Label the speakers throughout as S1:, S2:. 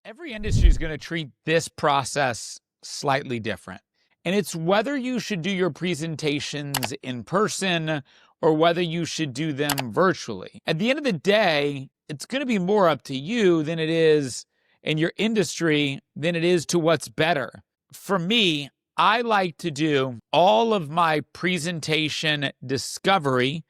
S1: Every industry is going to treat this process slightly different. And it's whether you should do your presentations in person or whether you should do them virtually. At the end of the day, it's going to be more up to you than it is in your industry than it is to what's better. For me, I like to do all of my presentation discovery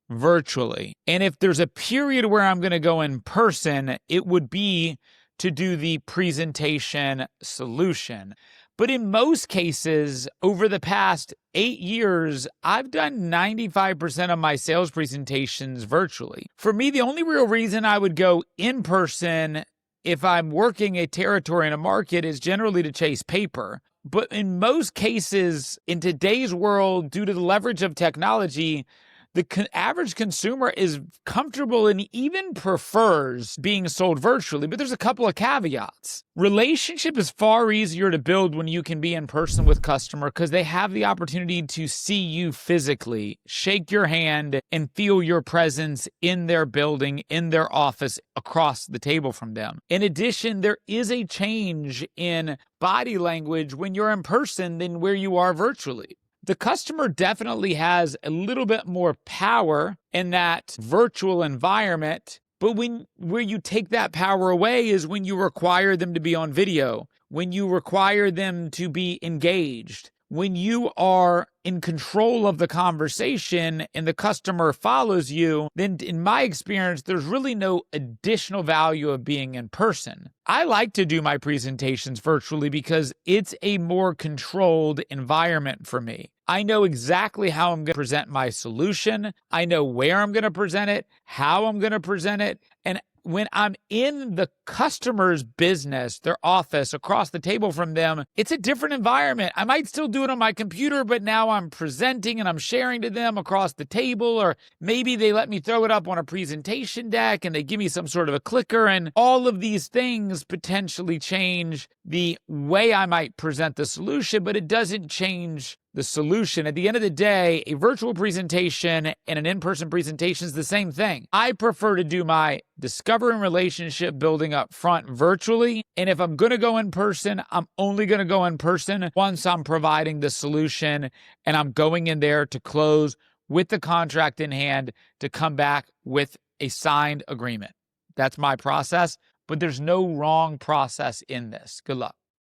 S1: virtually. And if there's a period where I'm going to go in person, it would be to do the presentation solution. But in most cases, over the past 8 years, I've done 95% of my sales presentations virtually. For me, the only real reason I would go in person if I'm working a territory in a market is generally to chase paper. But in most cases, in today's world, due to the leverage of technology, the average consumer is comfortable and even prefers being sold virtually, but there's a couple of caveats. Relationship is far easier to build when you can be in person with customer because they have the opportunity to see you physically, shake your hand, and feel your presence in their building, in their office, across the table from them. In addition, there is a change in body language when you're in person than where you are virtually. The customer definitely has a little bit more power in that virtual environment, but where you take that power away is when you require them to be on video, when you require them to be engaged, when you are in control of the conversation and the customer follows you, then in my experience, there's really no additional value of being in person. I like to do my presentations virtually because it's a more controlled environment for me. I know exactly how I'm going to present my solution. I know where I'm going to present it, how I'm going to present it, and when I'm in the customer's business, their office, across the table from them, it's a different environment. I might still do it on my computer, but now I'm presenting and I'm sharing to them across the table, or maybe they let me throw it up on a presentation deck and they give me some sort of a clicker, and all of these things potentially change the way I might present the solution, but it doesn't change the solution. At the end of the day, a virtual presentation and an in-person presentation is the same thing. I prefer to do my discovery and relationship building up front virtually. And if I'm going to go in person, I'm only going to go in person once I'm providing the solution and I'm going in there to close with the contract in hand to come back with a signed agreement. That's my process, but there's no wrong process in this. Good luck.